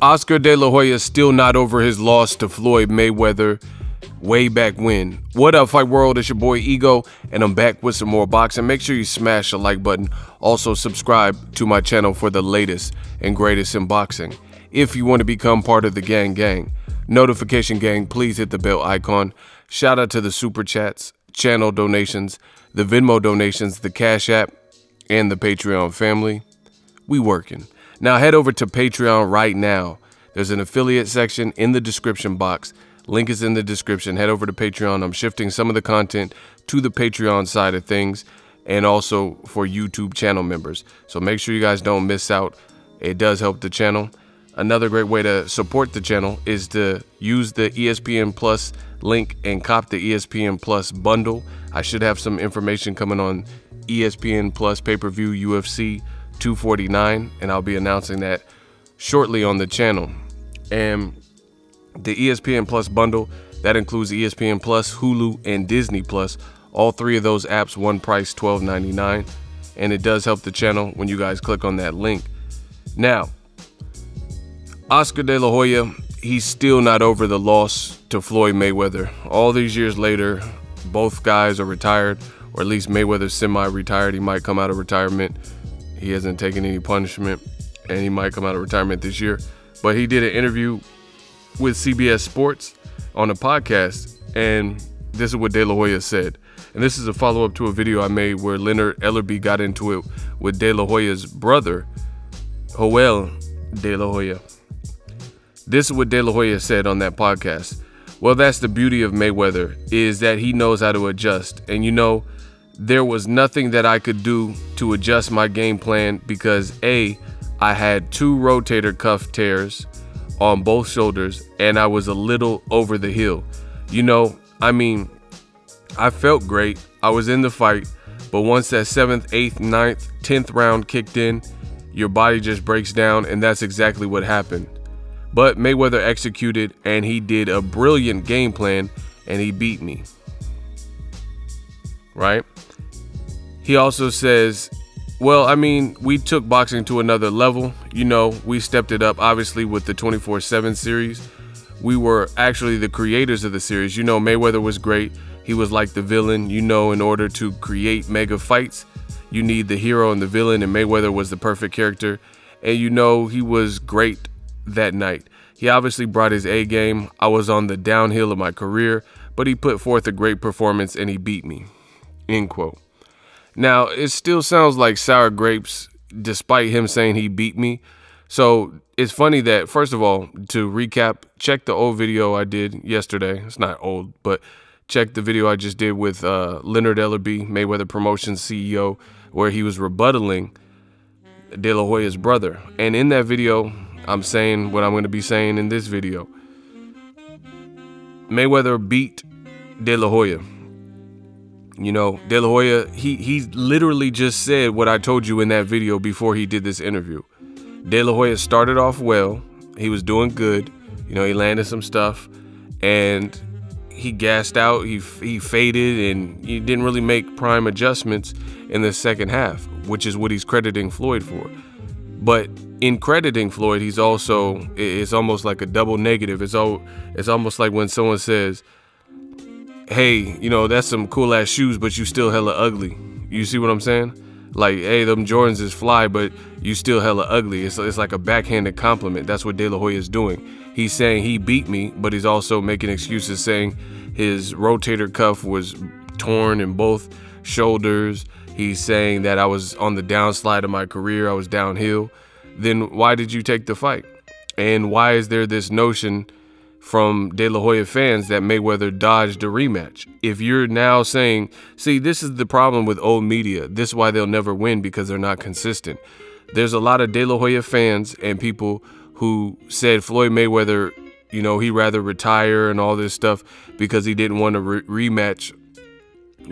Oscar De La Hoya is still not over his loss to Floyd Mayweather way back when. What up, Fight World? It's your boy Ego, and I'm back with some more boxing. Make sure you smash the like button. Also, subscribe to my channel for the latest and greatest in boxing. If you want to become part of the gang, notification gang, please hit the bell icon. Shout out to the super chats, channel donations, the Venmo donations, the Cash App, and the Patreon family. We working. Now head over to Patreon right now. There's an affiliate section in the description box. Link is in the description. Head over to Patreon. I'm shifting some of the content to the Patreon side of things and also for YouTube channel members. So make sure you guys don't miss out. It does help the channel. Another great way to support the channel is to use the ESPN Plus link and cop the ESPN Plus bundle. I should have some information coming on ESPN Plus pay-per-view UFC 249, and I'll be announcing that shortly on the channel. And the ESPN Plus bundle, that includes ESPN Plus, Hulu, and Disney Plus. All three of those apps, one price, $12.99, and it does help the channel when you guys click on that link. Now, Oscar De La Hoya, he's still not over the loss to Floyd Mayweather. All these years later, both guys are retired, or at least Mayweather's semi-retired. He might come out of retirement. He hasn't taken any punishment, and he might come out of retirement this year. But he did an interview with CBS Sports on a podcast, and this is what De La Hoya said. And this is a follow-up to a video I made where Leonard Ellerbe got into it with De La Hoya's brother, Hoya De La Hoya. This is what De La Hoya said on that podcast. Well, that's the beauty of Mayweather, is that he knows how to adjust. And you know, there was nothing that I could do to adjust my game plan because A, I had 2 rotator cuff tears on both shoulders and I was a little over the hill. You know, I mean, I felt great. I was in the fight, but once that 7th, 8th, 9th, 10th round kicked in, your body just breaks down, and that's exactly what happened. But Mayweather executed, and he did a brilliant game plan, and he beat me. Right? He also says, well, I mean, we took boxing to another level. You know, we stepped it up, obviously, with the 24/7 series. We were actually the creators of the series. You know, Mayweather was great. He was like the villain. You know, in order to create mega fights, you need the hero and the villain, and Mayweather was the perfect character. And you know, he was great that night. He obviously brought his A game. I was on the downhill of my career, but he put forth a great performance and he beat me. End quote. Now, it still sounds like sour grapes despite him saying he beat me. So it's funny that, first of all, to recap, check the old video I did yesterday. It's not old, but check the video I just did with Leonard Ellerbe, Mayweather Promotions CEO, where he was rebuttaling De La Hoya's brother. And in that video, I'm saying what I'm going to be saying in this video. Mayweather beat De La Hoya. You know, De La Hoya, he literally just said what I told you in that video before he did this interview. De La Hoya started off well. He was doing good. You know, he landed some stuff and he gassed out. He faded and he didn't really make prime adjustments in the second half, which is what he's crediting Floyd for. But in crediting Floyd, he's also, it's almost like a double negative. It's almost like when someone says, hey, you know, that's some cool ass shoes, but you still hella ugly. You see what I'm saying? Like, hey, them Jordans is fly, but you still hella ugly. It's like a backhanded compliment. That's what De La Hoya is doing. He's saying he beat me, but he's also making excuses saying his rotator cuff was torn in both shoulders. He's saying that I was on the downslide of my career. I was downhill. Then why did you take the fight? And why is there this notion from De La Hoya fans that Mayweather dodged a rematch? If you're now saying, see, this is the problem with old media. This is why they'll never win, because they're not consistent. There's a lot of De La Hoya fans and people who said Floyd Mayweather, you know, he'd rather retire and all this stuff because he didn't want to rematch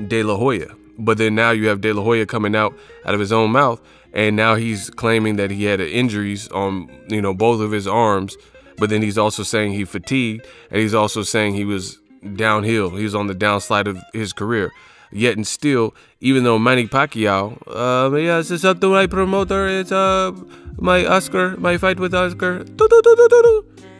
De La Hoya. But then now you have De La Hoya coming out of his own mouth, and now he's claiming that he had injuries on, you know, both of his arms. But then he's also saying he fatigued, and he's also saying he was downhill. He was on the downslide of his career. Yet and still, even though Manny Pacquiao, yes, it's up to my promoter. It's my fight with Oscar.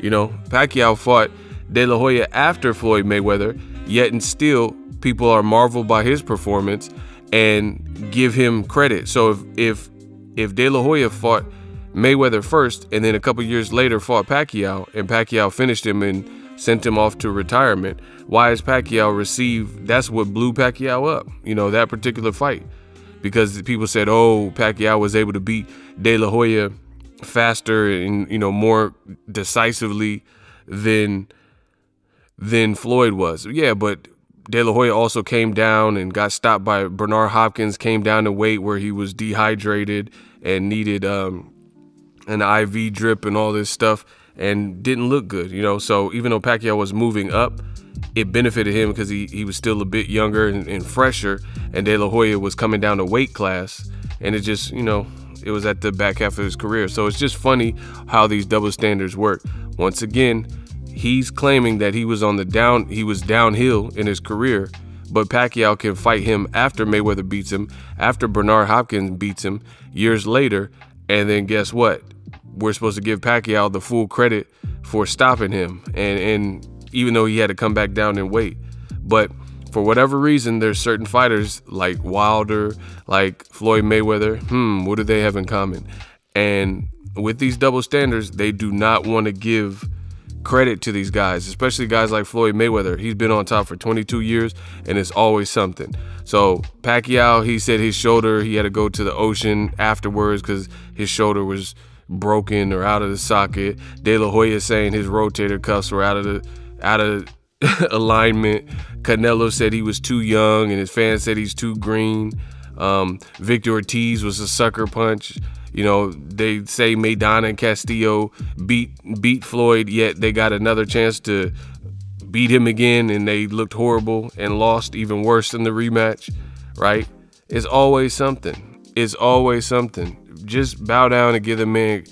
You know, Pacquiao fought De La Hoya after Floyd Mayweather. Yet and still, people are marveled by his performance and give him credit. So if De La Hoya fought Mayweather first and then a couple years later fought Pacquiao, and Pacquiao finished him and sent him off to retirement, why is Pacquiao received? That's what blew Pacquiao up, you know, that particular fight, because people said, oh, Pacquiao was able to beat De La Hoya faster and, you know, more decisively than Floyd was. Yeah, but De La Hoya also came down and got stopped by Bernard Hopkins, came down to weight where he was dehydrated and needed an IV drip and all this stuff, and didn't look good, you know. So even though Pacquiao was moving up, it benefited him because he was still a bit younger and fresher, and De La Hoya was coming down to weight class, and it just, you know, it was at the back half of his career. So it's just funny how these double standards work. Once again, he's claiming that he was downhill in his career, but Pacquiao can fight him after Mayweather beats him, after Bernard Hopkins beats him years later, and then guess what? We're supposed to give Pacquiao the full credit for stopping him, and even though he had to come back down in weight. But for whatever reason, there's certain fighters like Wilder, like Floyd Mayweather, what do they have in common? And with these double standards, they do not want to give credit to these guys, especially guys like Floyd Mayweather. He's been on top for 22 years, and it's always something. So Pacquiao, he said his shoulder, he had to go to the ocean afterwards because his shoulder was broken or out of the socket. De La Hoya saying his rotator cuffs were out of alignment. Canelo said he was too young, and his fans said he's too green. Victor Ortiz was a sucker punch. You know, they say Maidana and Castillo beat Floyd, yet they got another chance to beat him again, and they looked horrible and lost even worse in the rematch, right? It's always something. It's always something. Just bow down and give the man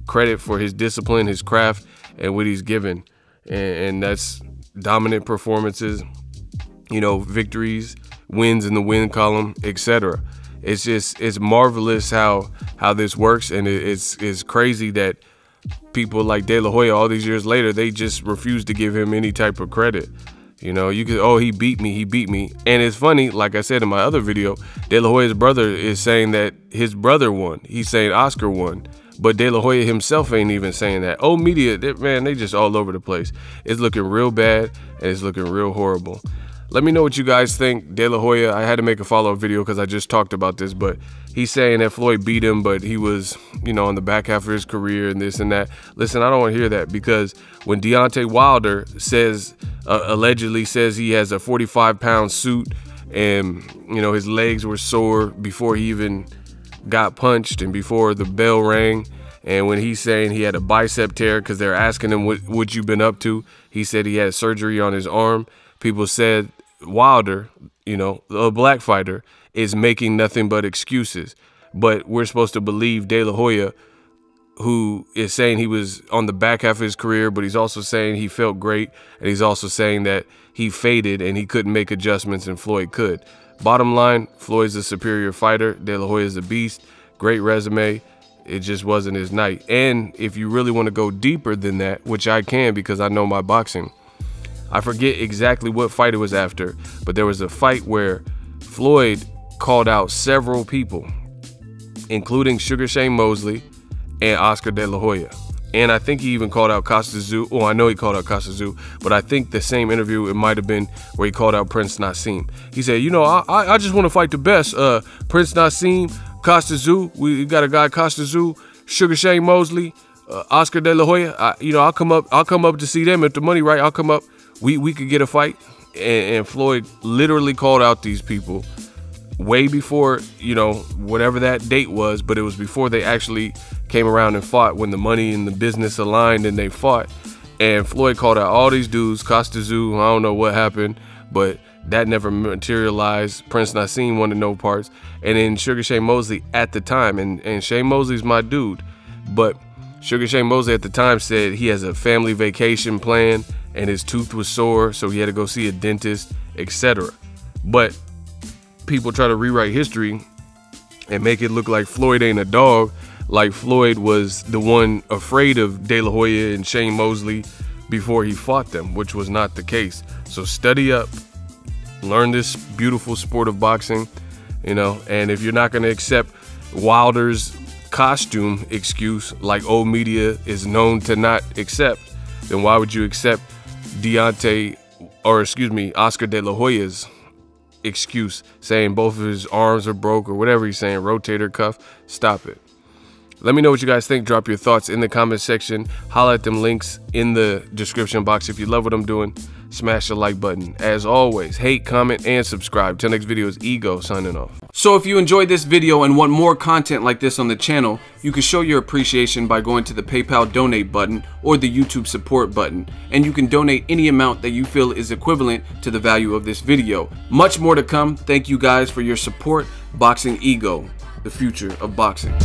credit for his discipline, his craft, and what he's given. And that's dominant performances, you know, victories, wins in the win column, etc. It's marvelous how this works, and it's crazy that people like De La Hoya all these years later, they just refuse to give him any type of credit. You know, you could, oh, he beat me. And it's funny, like I said in my other video, De La Hoya's brother is saying that his brother won. He's saying Oscar won. But De La Hoya himself ain't even saying that. Oh, media, man, they just all over the place. It's looking real bad, and it's looking real horrible. Let me know what you guys think. De La Hoya, I had to make a follow-up video because I just talked about this, but he's saying that Floyd beat him, but he was, you know, on the back half of his career and this and that. Listen, I don't want to hear that, because when Deontay Wilder says, allegedly says he has a 45-pound suit and, you know, his legs were sore before he even got punched and before the bell rang, and when he's saying he had a bicep tear because they're asking him what you've been up to, he said he had surgery on his arm. People said Wilder, you know, a black fighter, is making nothing but excuses. But we're supposed to believe De La Hoya, who is saying he was on the back half of his career, but he's also saying he felt great, and he's also saying that he faded and he couldn't make adjustments and Floyd could. Bottom line, Floyd's a superior fighter. De La Hoya's a beast. Great resume. It just wasn't his night. And if you really want to go deeper than that, which I can because I know my boxing, I forget exactly what fight it was after, but there was a fight where Floyd called out several people, including Sugar Shane Mosley and Oscar De La Hoya. And I think he even called out Costa Tszyu. Oh, I know he called out Costa Tszyu, but I think the same interview, it might have been where he called out Prince Nassim. He said, you know, I just want to fight the best. Prince Nassim, Costa Tszyu, we got a guy, Costa Tszyu, Sugar Shane Mosley, Oscar De La Hoya. You know, I'll come up to see them. If the money right, I'll come up. We could get a fight. And Floyd literally called out these people way before, you know, whatever that date was, but it was before they actually came around and fought, when the money and the business aligned and they fought. And Floyd called out all these dudes, Costa Tszyu, I don't know what happened, but that never materialized. Prince Nassim wanted no parts. And then Sugar Shane Mosley at the time, and Shane Mosley's my dude, but Sugar Shane Mosley at the time said he has a family vacation plan and his tooth was sore, so he had to go see a dentist, etc. But people try to rewrite history and make it look like Floyd ain't a dog, like Floyd was the one afraid of De La Hoya and Shane Mosley before he fought them, which was not the case. So study up, learn this beautiful sport of boxing, you know, and if you're not going to accept Wilder's costume excuse like old media is known to not accept, then why would you accept Oscar De La Hoya's excuse saying both of his arms are broke or whatever he's saying, rotator cuff? Stop it. Let me know what you guys think. Drop your thoughts in the comment section. Holla at them links in the description box. If you love what I'm doing, smash the like button. As always, hate, comment, and subscribe. Till next video is Ego signing off. So if you enjoyed this video and want more content like this on the channel, you can show your appreciation by going to the PayPal donate button or the YouTube support button, and you can donate any amount that you feel is equivalent to the value of this video. Much more to come. Thank you guys for your support. Boxing Ego, the future of boxing.